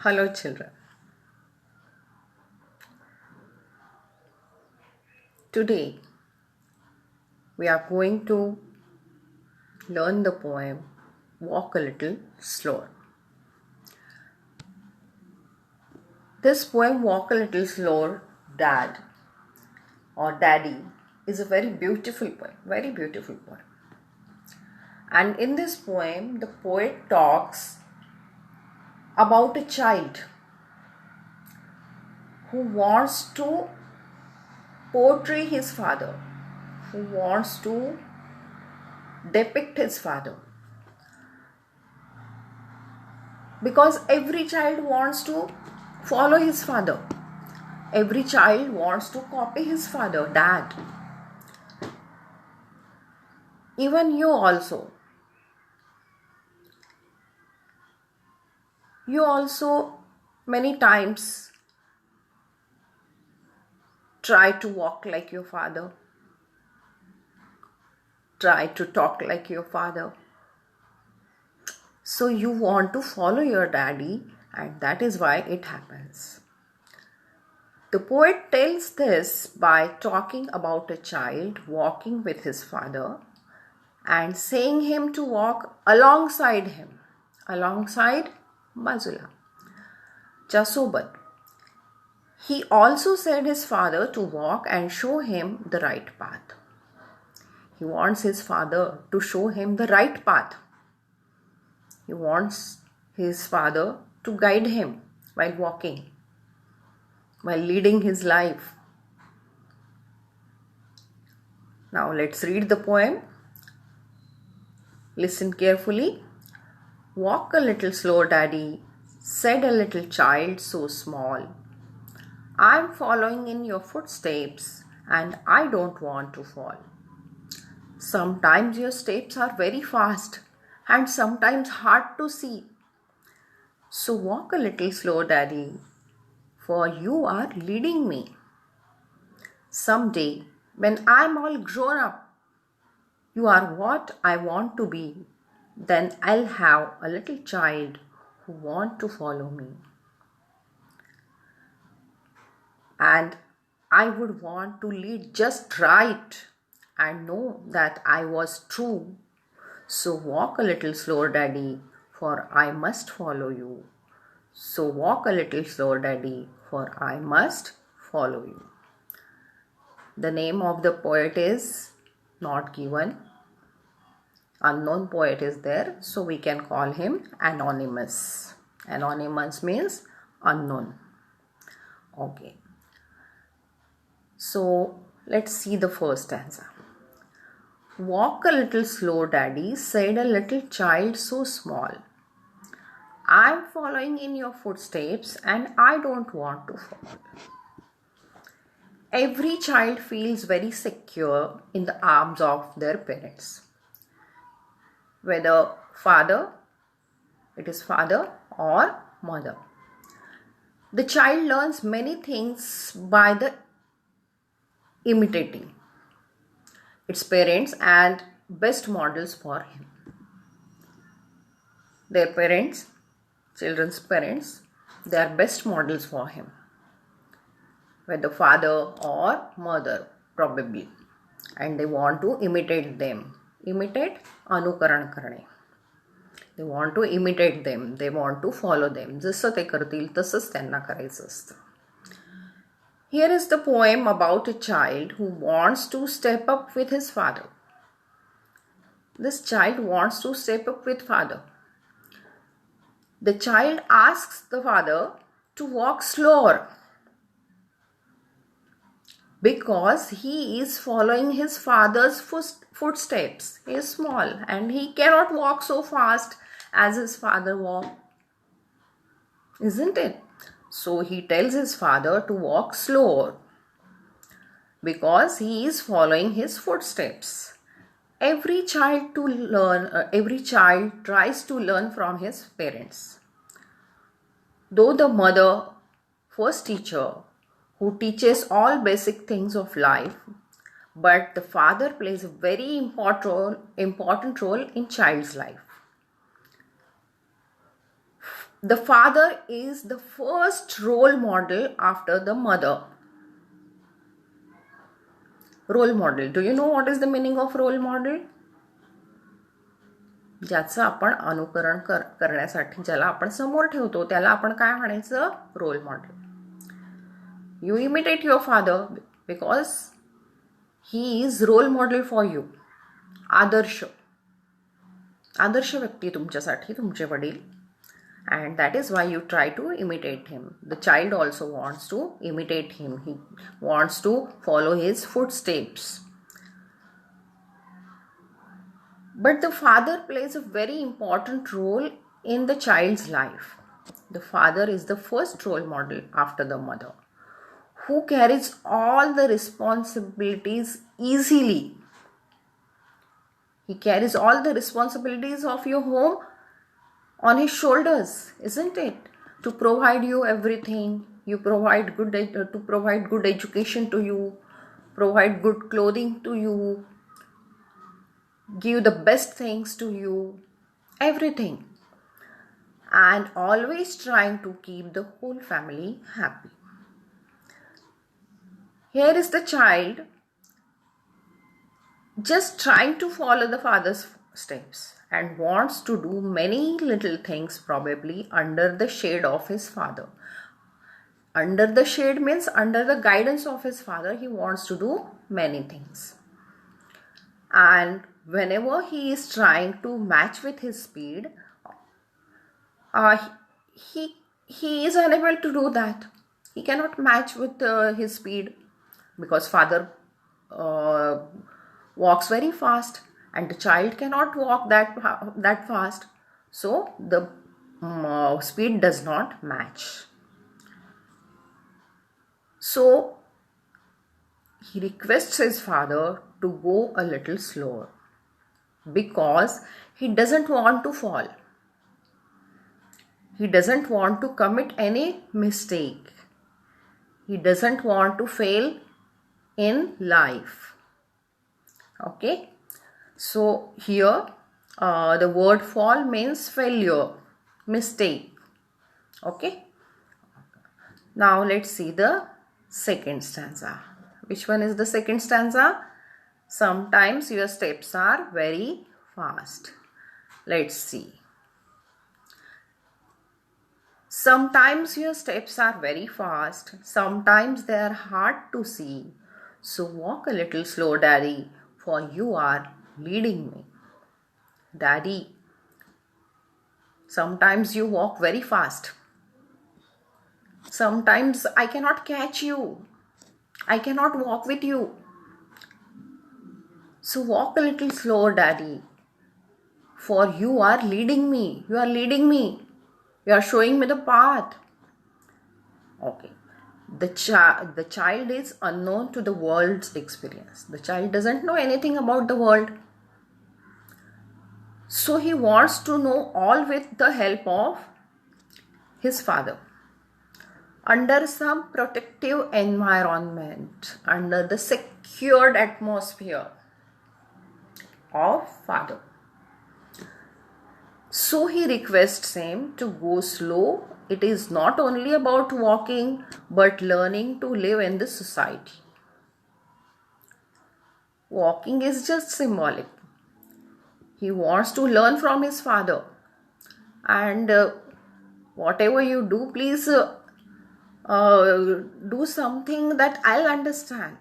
Hello, children. Today we are going to learn the poem Walk a Little Slower. This poem, Walk a Little Slower, Dad or Daddy, is a very beautiful poem. And in this poem, the poet talks about a child who wants to portray his father, who wants to depict his father. Because every child wants to follow his father. Every child wants to copy his father, dad. Even you also. You also many times try to walk like your father. Try to talk like your father. So you want to follow your daddy, and that is why it happens. The poet tells this by talking about a child walking with his father and saying him to walk alongside him. Alongside Bazula. Jasobat. He also said his father to walk and show him the right path. He wants his father to show him the right path. He wants his father to guide him while walking, while leading his life. Now let's read the poem. Listen carefully. Walk a little slow, Daddy, said a little child so small. I'm following in your footsteps and I don't want to fall. Sometimes your steps are very fast and sometimes hard to see. So walk a little slow, Daddy, for you are leading me. Someday, when I'm all grown up, you are what I want to be. Then I'll have a little child who want to follow me. And I would want to lead just right and know that I was true. So walk a little slower, Daddy, for I must follow you. So walk a little slower, Daddy, for I must follow you. The name of the poet is not given. Unknown poet is there, so we can call him anonymous. Anonymous means unknown. Okay. So let's see the first stanza. Walk a little slow, Daddy, said a little child so small. I'm following in your footsteps and I don't want to fall. Every child feels very secure in the arms of their parents. Whether it is father or mother. The child learns many things by the imitating its parents and best models for him. Their parents, children's parents, they are best models for him. Whether father or mother, probably. And they want to imitate them. Imitate, अनुकरण करणे. They want to imitate them. They want to follow them. जसं ते करतील तसंच त्यांना करायचं असतं. Here is the poem about a child who wants to step up with his father. This child wants to step up with father. The child asks the father to walk slower because he is following his father's footsteps. He is small and he cannot walk so fast as his father walked. Isn't it? So he tells his father to walk slower because he is following his footsteps. Every child tries to learn from his parents. Though the mother, first teacher, who teaches all basic things of life, but the father plays a very important role in child's life. the father is the first role model after the mother. Role model. Do you know what is the meaning of role model? ज्याचं आपण अनुकरण करण्यासाठी ज्याला आपण समोर ठेवतो त्याला आपण काय म्हणायचं? Role model. You imitate your father because he is role model for you. आदर्श व्यक्ती तुमच्यासाठी तुमचे वडील. And that is why you try to imitate him. The child also wants to imitate him. He wants to follow his footsteps. But the father plays a very important role in the child's life. The father is the first role model after the mother, who carries all the responsibilities easily. He carries all the responsibilities of your home on his shoulders, isn't it? To provide you everything. To provide good education to you, provide good clothing to you, give the best things to you, everything. And always trying to keep the whole family happy. Here is the child just trying to follow the father's steps and wants to do many little things, probably under the shade of his father. Under the shade means under the guidance of his father, he wants to do many things. And whenever he is trying to match with his speed, he is unable to do that. He cannot match with his speed because father walks very fast and the child cannot walk that fast. So the speed does not match. So he requests his father to go a little slower because he doesn't want to fall. He doesn't want to commit any mistake. He doesn't want to fail in life. Okay. So here the word fall means failure, mistake. Okay. Now let's see the second stanza. Which one is the second stanza? Sometimes your steps are very fast. Let's see. Sometimes your steps are very fast. Sometimes they are hard to see. So walk a little slow, Daddy, for you are leading me. Daddy, sometimes you walk very fast. Sometimes I cannot catch you. I cannot walk with you. So walk a little slower, Daddy, for you are leading me. You are leading me. You are showing me the path. Okay. The child is unknown to the world's experience. The child doesn't know anything about the world. So he wants to know all with the help of his father. Under some protective environment, under the secured atmosphere of father. So he requests him to go slow. It is not only about walking, but learning to live in the society. Walking is just symbolic. He wants to learn from his father. And whatever you do, please do something that I'll understand.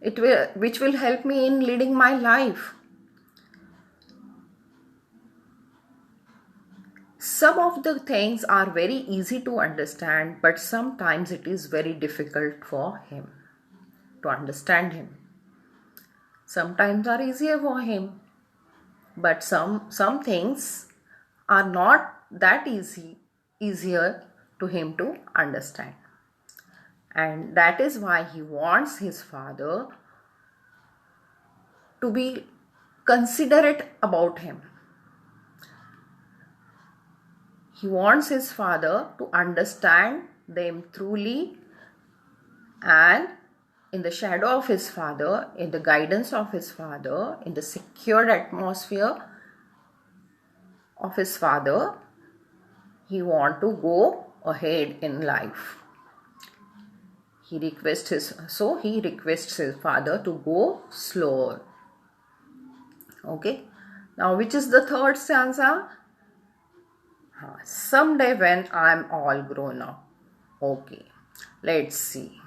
Which will help me in leading my life. Some of the things are very easy to understand, but sometimes it is very difficult for him to understand him. Sometimes are easier for him, but some things are not that easier to him to understand. And that is why he wants his father to be considerate about him. He wants his father to understand them truly, and in the shadow of his father, in the guidance of his father, in the secured atmosphere of his father, he want to go ahead in life. He requests his father to go slower. Okay. Now, which is the third stanza? Someday when I'm all grown up. Okay. Let's see.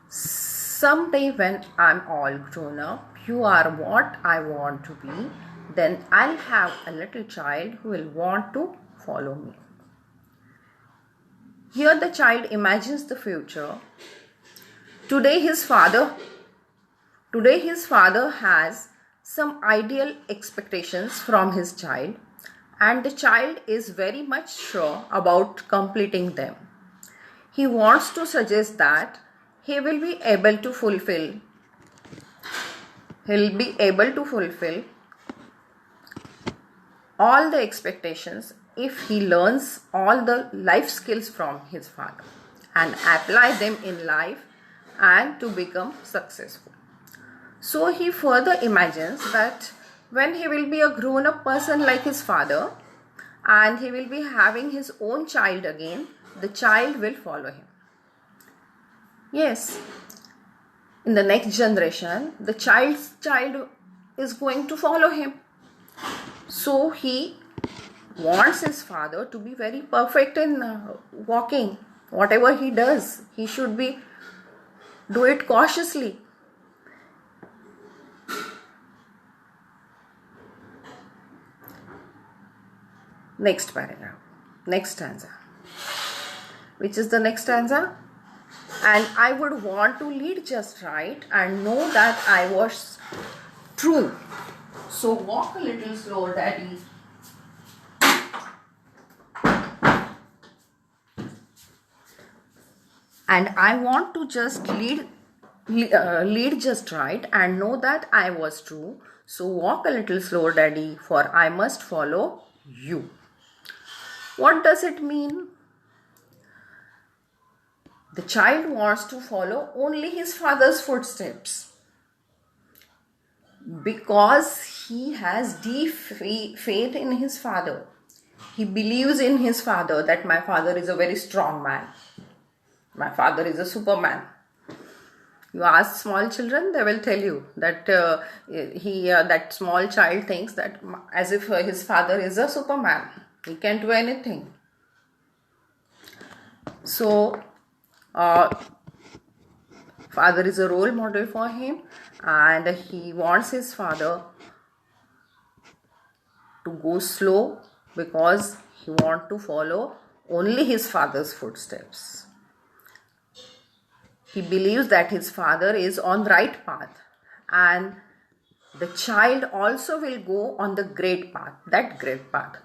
Someday when I'm all grown up, you are what I want to be. Then I'll have a little child who will want to follow me. Here the child imagines the future. Today his father has some ideal expectations from his child, and the child is very much sure about completing them. He wants to suggest that he'll be able to fulfill all the expectations if he learns all the life skills from his father and apply them in life and to become successful. So he further imagines that when he will be a grown-up person like his father and he will be having his own child again, the child will follow him. Yes, in the next generation, the child's child is going to follow him. So he wants his father to be very perfect in walking. Whatever he does, he should do it cautiously. Next paragraph, next stanza. Which is the next stanza? And I would want to lead just right and know that I was true. So walk a little slower, Daddy. And I want to just lead just right and know that I was true. So walk a little slower, Daddy, for I must follow you. What does it mean? The child wants to follow only his father's footsteps because he has deep faith in his father. He believes in his father that my father is a very strong man. My father is a superman. You ask small children, they will tell you that that small child thinks that as if his father is a superman. He can do anything. So, father is a role model for him, and he wants his father to go slow because he wants to follow only his father's footsteps. He believes that his father is on the right path, and the child also will go on the great path, that great path.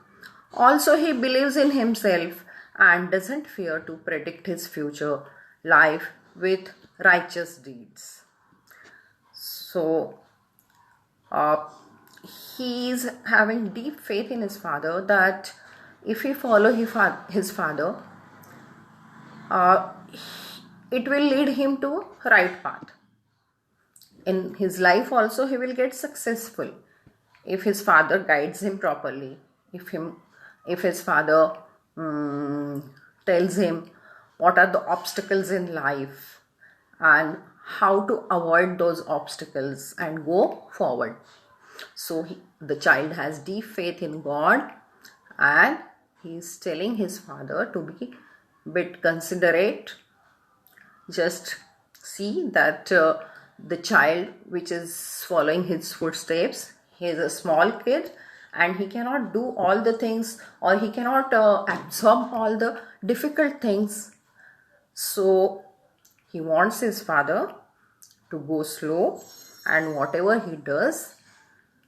Also, he believes in himself and doesn't fear to predict his future life with righteous deeds. So, he is having deep faith in his father that if he follow his father, it will lead him to right path. In his life also he will get successful if his father guides him properly. If his father tells him what are the obstacles in life and how to avoid those obstacles and go forward. So the child has deep faith in God, and he is telling his father to be a bit considerate. Just see that the child which is following his footsteps, he is a small kid and he cannot do all the things, or he cannot absorb all the difficult things. So he wants his father to go slow, and whatever he does,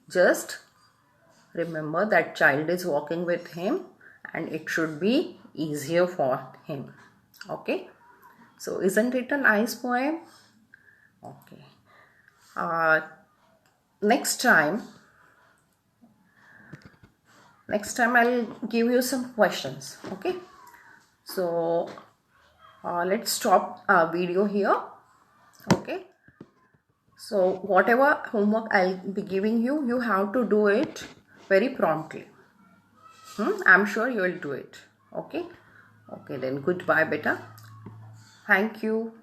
just remember that child is walking with him and it should be easier for him. Okay. So isn't it a nice poem? Okay. Next time I'll give you some questions. Okay. So let's stop our video here. Okay. So whatever homework I'll be giving you, you have to do it very promptly. I'm sure you will do it. Okay. Okay, then goodbye, beta. Thank you.